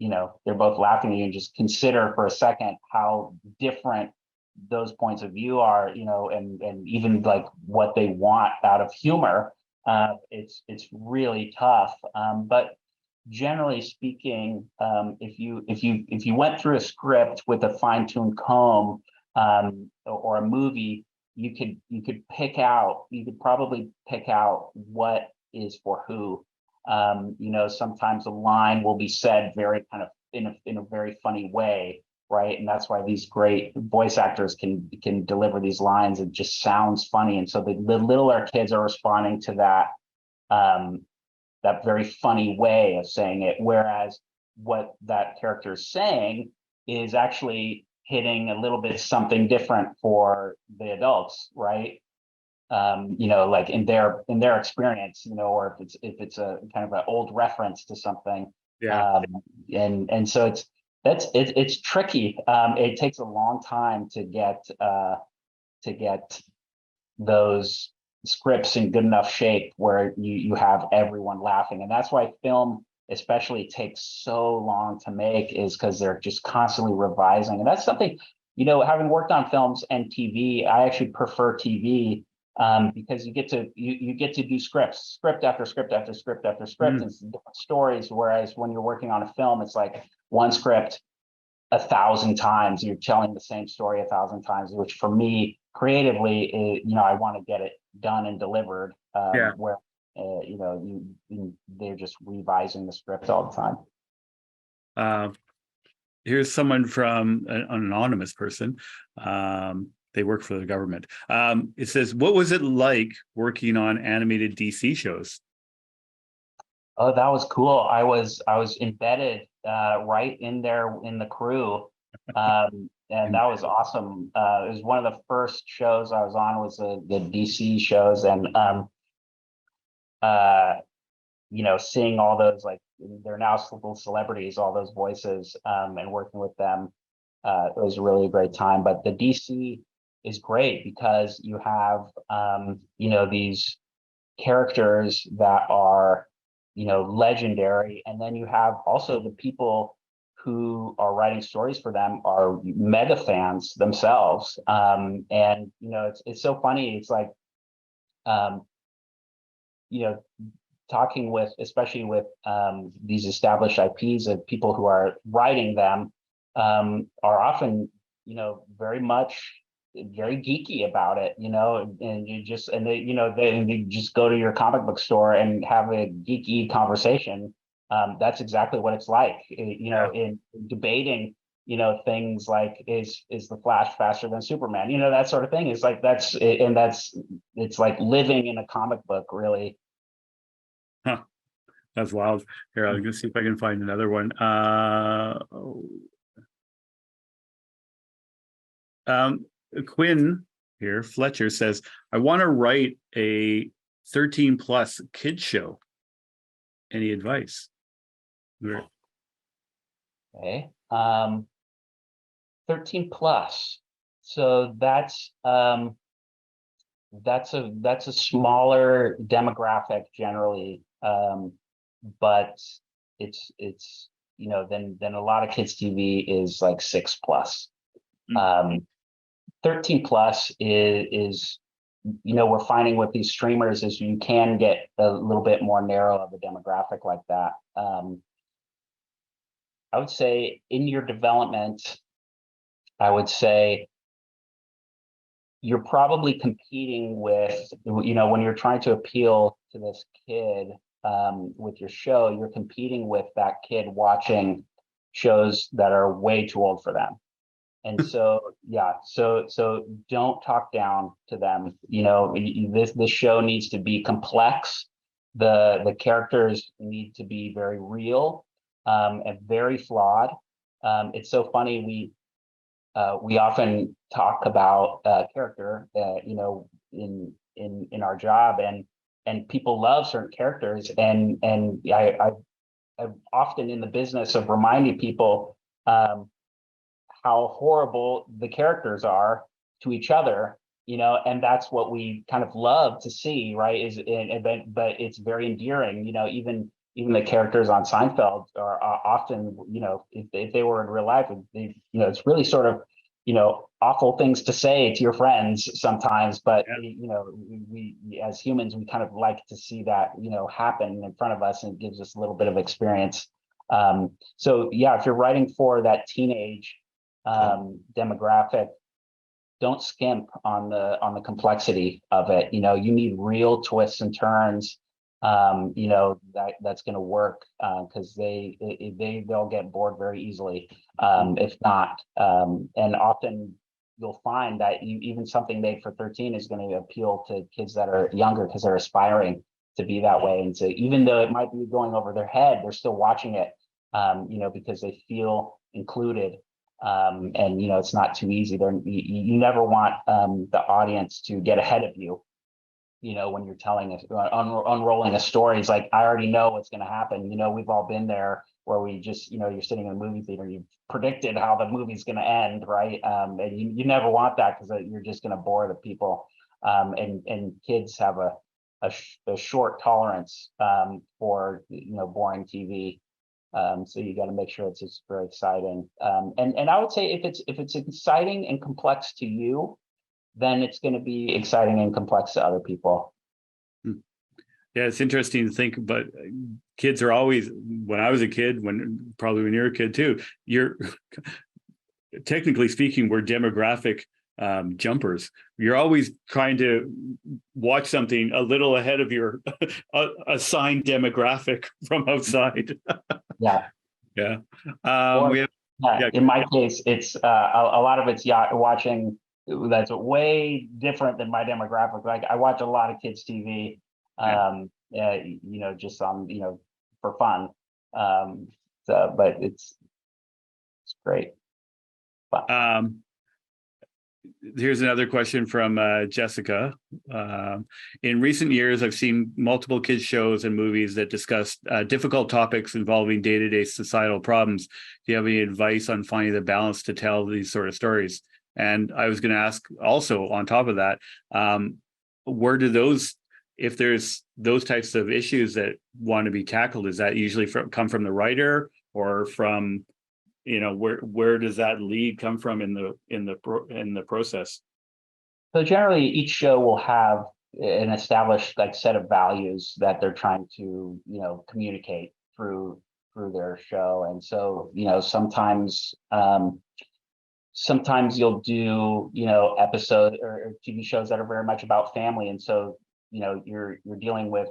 laughing at you, and just consider for a second how different those points of view are, and even like what they want out of humor. It's really tough. But generally speaking, if you went through a script with a fine-tuned comb, or a movie, you could probably pick out what is for who. Sometimes a line will be said very kind of in a very funny way, right? And that's why these great voice actors can deliver these lines. It just sounds funny, and so the littler kids are responding to that very funny way of saying it, whereas what that character is saying is actually hitting a little bit something different for the adults, right? Like in their experience, or if it's a kind of an old reference to something. Yeah. And so it's tricky. It takes a long time to get those scripts in good enough shape where you have everyone laughing. And that's why film especially takes so long to make, is because they're just constantly revising. And that's something, having worked on films and TV, I actually prefer TV, because you get to do script after script after script after script, and different stories. Whereas when you're working on a film, it's like one script 1,000 times. You're telling the same story 1,000 times, which for me creatively, I want to get it done and delivered. Yeah. Where they're just revising the script all the time. Here's someone from an anonymous person. they work for the government. It says, what was it like working on animated DC shows? Oh, that was cool. I was embedded right in there in the crew. And that was awesome. It was one of the first shows I was on was the DC shows, and uh seeing all those, like, they're now little celebrities, all those voices, and working with them, it was really a great time. But the DC is great because you have these characters that are legendary, and then you have also the people who are writing stories for them are mega fans themselves. And it's so funny. It's like um, you know talking with, especially with these established IPs, of people who are writing them, are often, very much very geeky about it, and they just go to your comic book store and have a geeky conversation. That's exactly what it's like, in debating, things like, is the Flash faster than Superman? That sort of thing is like, it's like living in a comic book, really. Huh, that's wild. Here, I'm gonna see if I can find another one. Quinn here, Fletcher says, I want to write a 13 plus kids show. Any advice? Okay. 13 plus. So that's a smaller demographic generally. But it's then a lot of kids TV is like 6 plus. 13 plus is we're finding with these streamers is you can get a little bit more narrow of a demographic like that. I would say in your development, I would say you're probably competing with, when you're trying to appeal to this kid, with your show, you're competing with that kid watching shows that are way too old for them. And so, yeah, so don't talk down to them. This show needs to be complex. The characters need to be very real, and very flawed. It's so funny. We often talk about character, in our job, and people love certain characters, and I'm often in the business of reminding people how horrible the characters are to each other, and that's what we kind of love to see, right? But it's very endearing, even the characters on Seinfeld are often, if they were in real life, it's really sort of, awful things to say to your friends sometimes, but we as humans, we kind of like to see that, happen in front of us, and it gives us a little bit of experience. So yeah, if you're writing for that teenage demographic, don't skimp on the complexity of it. You need real twists and turns. That's going to work, because they'll get bored very easily, if not. And often you'll find that even something made for 13 is going to appeal to kids that are younger, because they're aspiring to be that way, and so even though it might be going over their head, they're still watching it, because they feel included. And it's not too easy. You never want the audience to get ahead of you. When you're telling unrolling a story, it's like, I already know what's going to happen. We've all been there, where we just, you're sitting in a movie theater, you've predicted how the movie's going to end, right? And you never want that, because you're just going to bore the people. And kids have a short tolerance for boring TV. So you got to make sure it's just very exciting. And I would say if it's exciting and complex to you, then it's going to be exciting and complex to other people. Yeah, it's interesting to think, but kids are always, when I was a kid, probably when you're a kid too, you're technically speaking, we're demographic jumpers. You're always trying to watch something a little ahead of your assigned demographic from outside. Yeah. Yeah. In my case, it's a lot of it's watching that's way different than my demographic. Like I watch a lot of kids TV, Yeah. just on, for fun. But it's great. Fun. Here's another question from Jessica. In recent years, I've seen multiple kids shows and movies that discuss difficult topics involving day-to-day societal problems. Do you have any advice on finding the balance to tell these sort of stories? And I was going to ask also on top of that, where do those, if there's those types of issues that want to be tackled, is that usually come from the writer or from, where does that lead come from in the process? So generally, each show will have an established like set of values that they're trying to, communicate through their show. And so, sometimes you'll do, episode or TV shows that are very much about family. And so, you're dealing with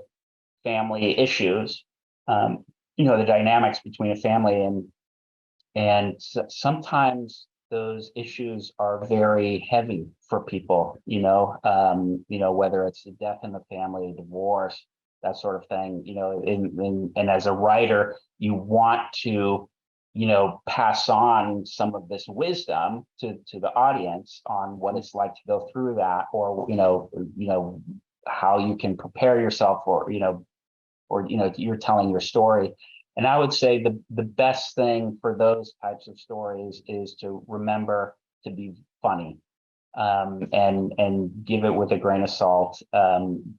family issues, the dynamics between a family, and sometimes those issues are very heavy for people, whether it's a death in the family, divorce, that sort of thing, and as a writer, you want to, pass on some of this wisdom to the audience on what it's like to go through that, or, how you can prepare yourself, or, you're telling your story. And I would say the best thing for those types of stories is to remember to be funny, and give it with a grain of salt, and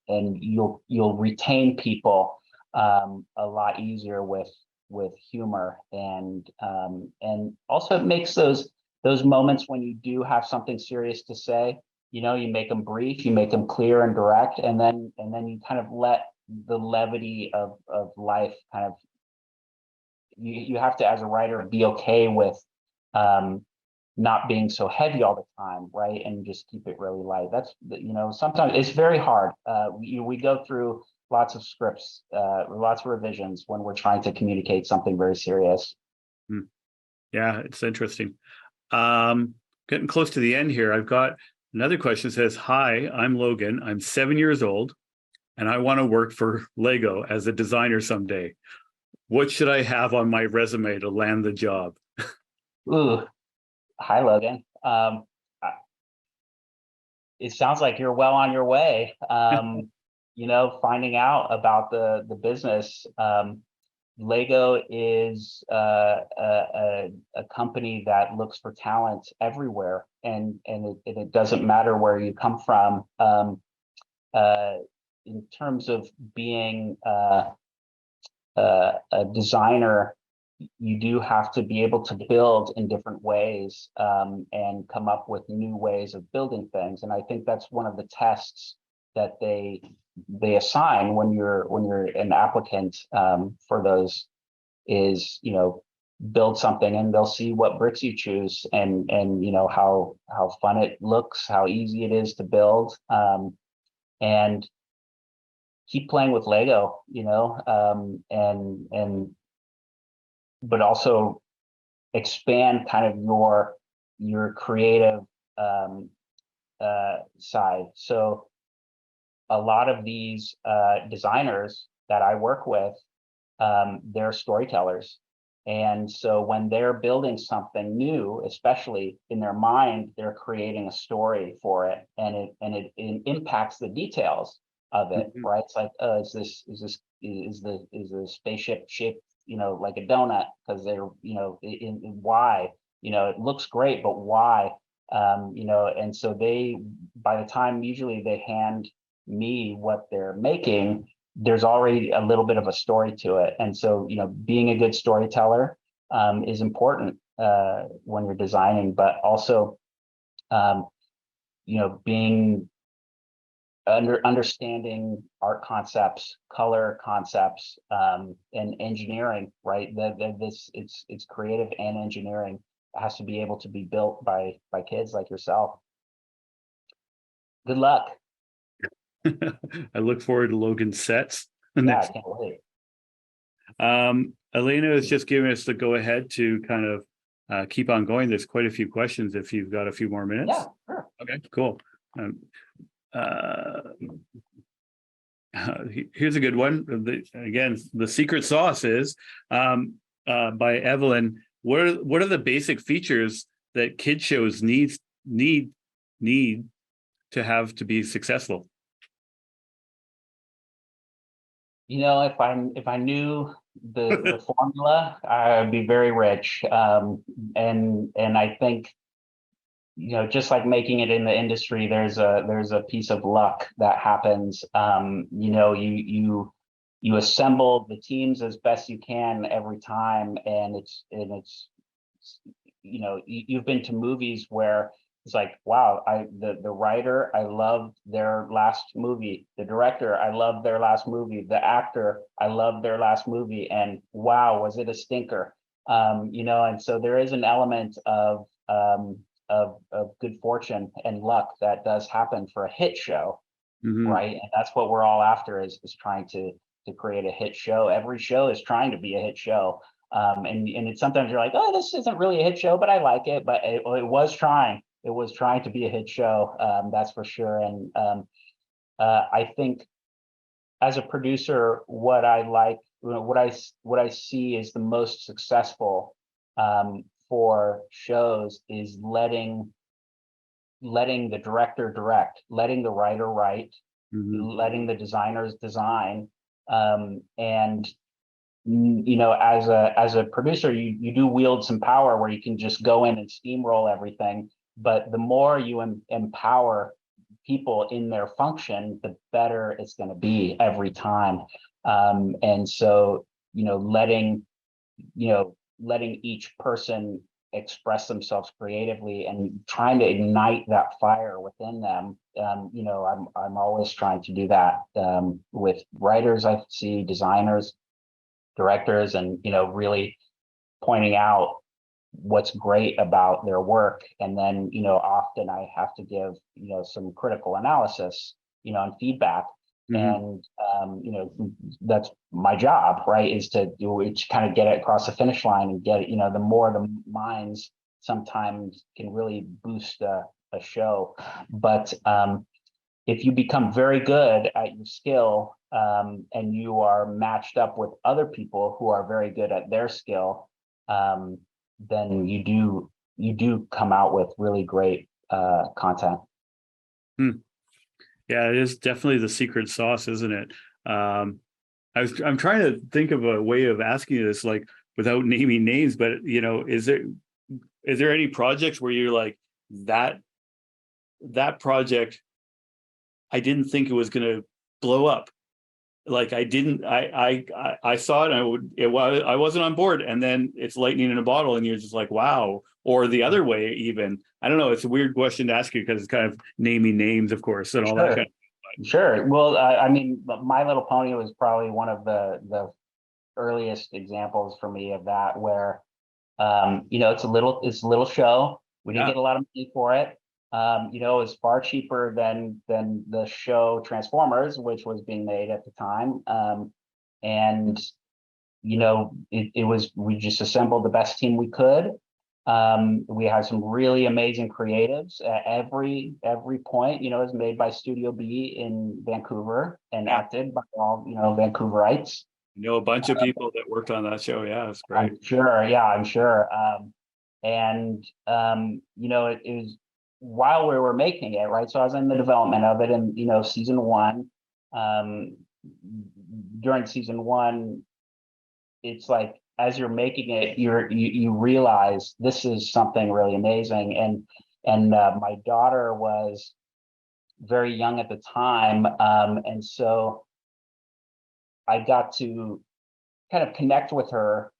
you'll retain people a lot easier with humor, and also it makes those moments when you do have something serious to say, you make them brief, you make them clear and direct, and then you kind of let the levity of life kind of, you have to, as a writer, be okay with not being so heavy all the time, right? And just keep it really light. That's, sometimes it's very hard. We go through lots of scripts, lots of revisions when we're trying to communicate something very serious. Yeah, it's interesting. Getting close to the end here. I've got another question that says, "Hi, I'm Logan. I'm 7 years old, and I want to work for Lego as a designer someday. What should I have on my resume to land the job?" Ooh, hi, Logan. It sounds like you're well on your way. Finding out about the business. Lego is a company that looks for talent everywhere, and it doesn't matter where you come from. In terms of being a designer, you do have to be able to build in different ways, and come up with new ways of building things. And I think that's one of the tests that they assign when you're an applicant, for those, is, build something, and they'll see what bricks you choose, and how fun it looks, how easy it is to build, and keep playing with Lego, and but also expand kind of your creative side. So a lot of these designers that I work with, they're storytellers. And so when they're building something new, especially in their mind, they're creating a story for it, and it impacts the details of it, Mhm. right? It's like, is the spaceship shaped, like a donut? Because they're, in why, it looks great, but why? And so by the time usually they hand me what they're making, there's already a little bit of a story to it. And so, being a good storyteller is important when you're designing, but also, um, being understanding art concepts, color concepts, and engineering, right? It's creative and engineering. It has to be able to be built by kids like yourself. Good luck. I look forward to Logan's sets Yeah, I next. can't wait. Elena is just giving us the go ahead to kind of keep on going. There's quite a few questions if you've got a few more minutes. Yeah, sure. Okay, cool. Uh, Here's a good one. Again, the secret sauce is by Evelyn. What are the basic features that kid shows need to have to be successful? If I knew the formula, I'd be very rich. And I think, just like making it in the industry, there's a piece of luck that happens. You assemble the teams as best you can every time, and it's you've been to movies where it's like, wow, the writer, I loved their last movie, the director, I loved their last movie, the actor, I loved their last movie, and wow, was it a stinker. And so there is an element of good fortune and luck that does happen for a hit show, Mhm. right? And that's what we're all after, is trying to create a hit show. Every show is trying to be a hit show. And it's sometimes you're like, oh, this isn't really a hit show, but I like it. But it was trying. It was trying to be a hit show. That's for sure. And I think as a producer, what I like, what I see is the most successful for shows is letting the director direct, letting the writer write, Mhm. letting the designers design, and as a producer, you do wield some power where you can just go in and steamroll everything. But the more you empower people in their function, the better it's going to be every time. And so, letting each person express themselves creatively and trying to ignite that fire within them. I'm always trying to do that with writers I see, designers, directors, and really pointing out what's great about their work. And then often I have to give some critical analysis, and feedback. Mhm. And that's my job, right, is to kind of get it across the finish line and get it. The more the minds sometimes can really boost a show. But if you become very good at your skill, and you are matched up with other people who are very good at their skill, um, then you do come out with really great content. Hmm. Yeah, it is definitely the secret sauce, isn't it? I'm trying to think of a way of asking you this, like without naming names, but is there any projects where you're like that project, I didn't think it was going to blow up. Like I didn't, I saw it, and I wasn't on board, and then it's lightning in a bottle, and you're just like, wow. Or the other way, even. I don't know. It's a weird question to ask you because it's kind of naming names, of course, and all that Sure, kind sure. Well, I mean, My Little Pony was probably one of the earliest examples for me of that, where it's a little show. We didn't of. get a lot of money for it. It was far cheaper than the show Transformers, which was being made at the time. And it was, we just assembled the best team we could. We had some really amazing creatives at every point. It was made by Studio B in Vancouver and Yeah, acted by all Vancouverites. I know a bunch of people that worked on that show. Yeah, it's great. I'm sure. Yeah, I'm sure. And it was while we were making it, right? So I was in the development of it, and season one. Um, During season one, it's like as you're making it, you realize this is something really amazing. And my daughter was very young at the time, and so I got to kind of connect with her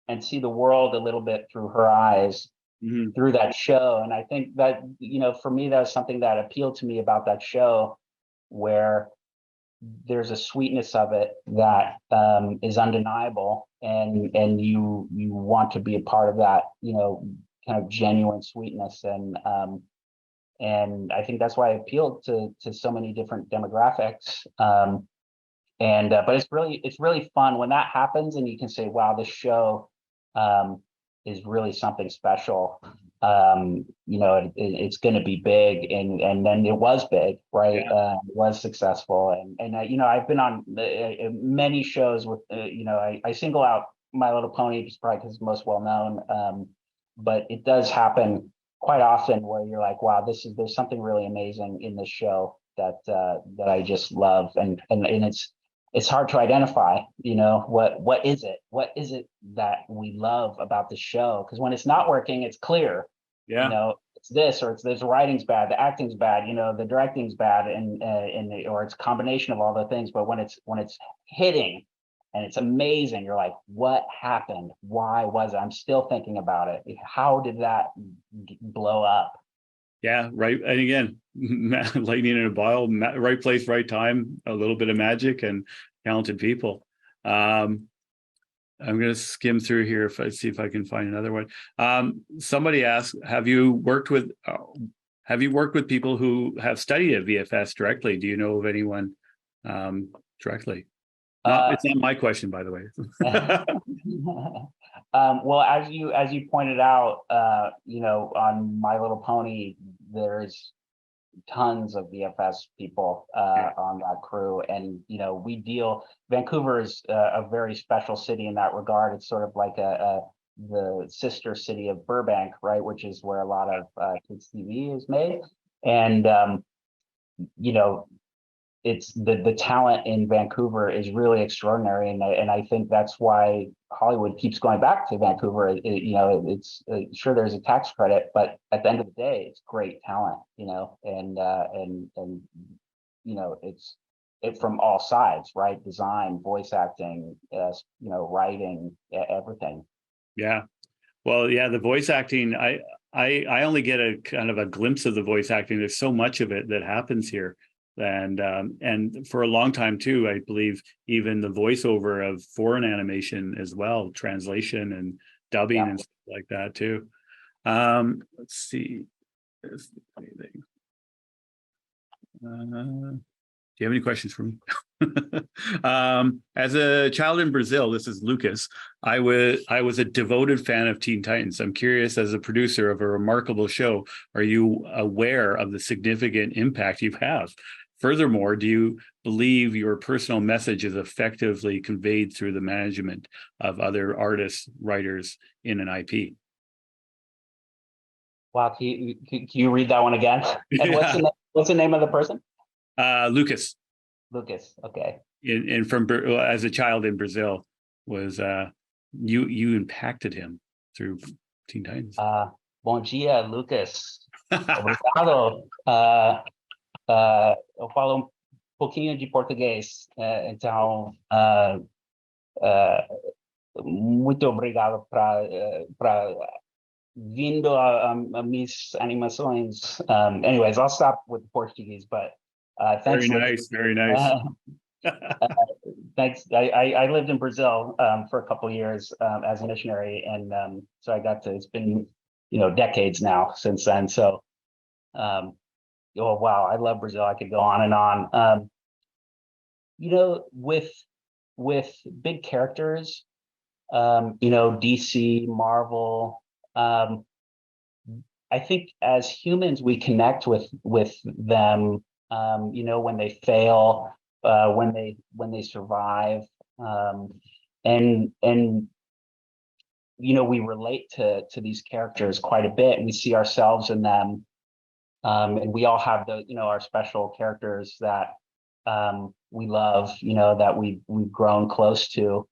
and see the world a little bit through her eyes Mhm. through that show. And I think that, for me, that was something that appealed to me about that show, where there's a sweetness of it that is undeniable, and you want to be a part of that, kind of genuine sweetness. And I think that's why it appealed to so many different demographics. But it's really fun when that happens, and you can say, wow, this show, is really something special. It's going to be big, and then it was big, right? Yeah. It was successful, and I've been on many shows with, I single out My Little Pony just probably because it's most well known, but it does happen quite often where you're like, wow, there's something really amazing in this show that I just love, and it's hard to identify, what is it? What is it that we love about the show? Because when it's not working, it's clear, Yeah. it's this, or it's this, the writing's bad, the acting's bad, the directing's bad, or it's a combination of all the things. But when it's hitting and it's amazing, you're like, what happened? Why was it? I'm still thinking about it. How did that blow up? Yeah, right. And again, lightning in a bottle, right place, right time, a little bit of magic and talented people. Um, I'm going to skim through here if I see if I can find another one. Somebody asked, have you worked with people who have studied at VFS directly? Do you know of anyone directly? Uh, It's not my question, by the way. well, as you pointed out, on My Little Pony, there's tons of VFS people Yeah. on that crew, and Vancouver is a very special city in that regard. It's sort of like the sister city of Burbank, right, which is where a lot of kids TV is made, and you know it's the talent in Vancouver is really extraordinary, and I think that's why Hollywood keeps going back to Vancouver. It's sure there's a tax credit, but at the end of the day, it's great talent, and it's from all sides, right? Design, voice acting, writing, everything. Yeah. Well, yeah, the voice acting, I only get a kind of a glimpse of the voice acting. There's so much of it that happens here. And for a long time too, I believe even the voiceover of foreign animation as well, translation and dubbing Yeah. and stuff like that too. Let's see. Anything. Do you have any questions for me? As a child in Brazil, this is Lucas. I was a devoted fan of Teen Titans. I'm curious, as a producer of a remarkable show, are you aware of the significant impact you have? Furthermore, do you believe your personal message is effectively conveyed through the management of other artists, writers in an IP? Wow. Can you read that one again? And Yeah, what's the name of the person? Lucas, Lucas. Okay. as a child in Brazil, was you impacted him through Teen Titans. Bom dia, Lucas. Obrigado. Eu falo pouquinho de português, então muito obrigado para vindo a minhas animações. Anyways, I'll stop with Portuguese, but Very thanks, Lucas. nice, very nice. Thanks. I lived in Brazil for a couple of years as a missionary, and so I got to. It's been decades now since then. So, oh wow, I love Brazil. I could go on and on. With big characters, DC, Marvel. I think as humans we connect with them. When they fail, when they survive, and we relate to these characters quite a bit, and we see ourselves in them, and we all have our special characters that we love, that we've grown close to,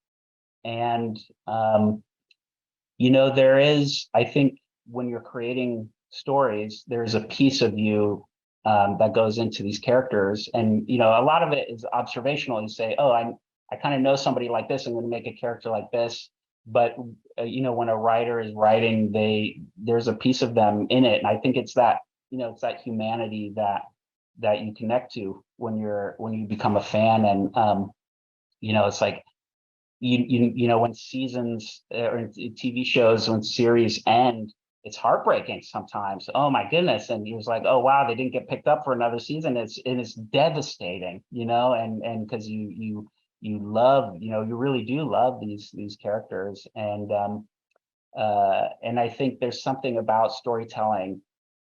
and there is, I think, when you're creating stories, there's a piece of you that goes into these characters, and a lot of it is observational. You say, oh, I kind of know somebody like this, I'm going to make a character like this. But when a writer is writing, there's a piece of them in it, and I think it's that humanity that you connect to when you become a fan. And it's like when seasons or TV shows, when series end, it's heartbreaking sometimes. Oh my goodness. And he was like, oh wow, they didn't get picked up for another season. It's devastating, and because you love, you really do love these characters. And And I think there's something about storytelling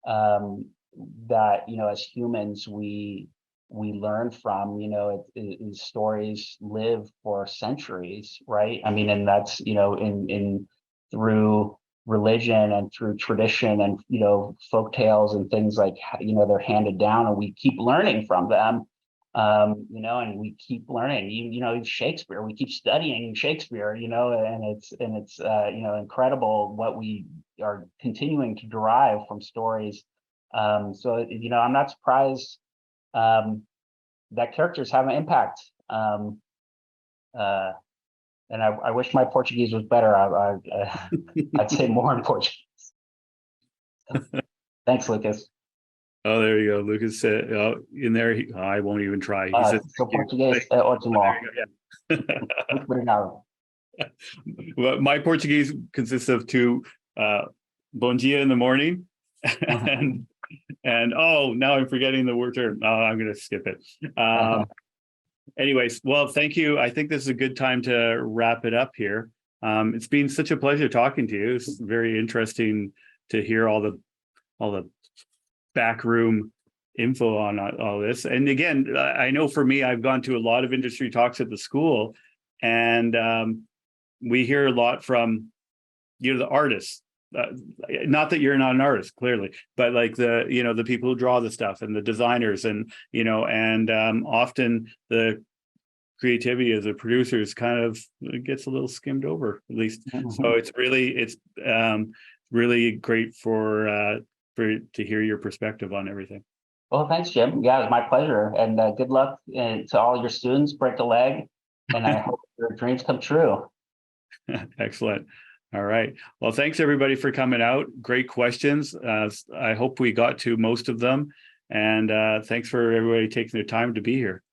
that, as humans, we learn from. Stories live for centuries, right? I mean, and that's, in through religion and through tradition and, folk tales and things like, they're handed down, and we keep learning from them. And we keep learning. Shakespeare, we keep studying Shakespeare, and it's incredible what we are continuing to derive from stories. So I'm not surprised that characters have an impact. And I wish my Portuguese was better. I'd say more in Portuguese. Thanks, Lucas. Oh, there you go. Lucas said, in there, I won't even try. He said, So Portuguese é ótimo. Muito obrigado. Well, my Portuguese consists of two, bom dia in the morning, and oh, now I'm forgetting the word term. Oh, I'm going to skip it. Anyways, well, thank you. I think this is a good time to wrap it up here. It's been such a pleasure talking to you. It's very interesting to hear all the backroom info on all this. And again, I know for me, I've gone to a lot of industry talks at the school, and we hear a lot from the artists. Not that you're not an artist, clearly, but like the people who draw the stuff and the designers, and often the creativity as a producer is kind of, it gets a little skimmed over, at least. So it's really great for to hear your perspective on everything. Well, thanks, Jim. Yeah, it was my pleasure, and good luck to all your students. Break a leg, and I hope your dreams come true. Excellent. All right. Well, thanks everybody for coming out. Great questions. I hope we got to most of them. And thanks for everybody taking the time to be here.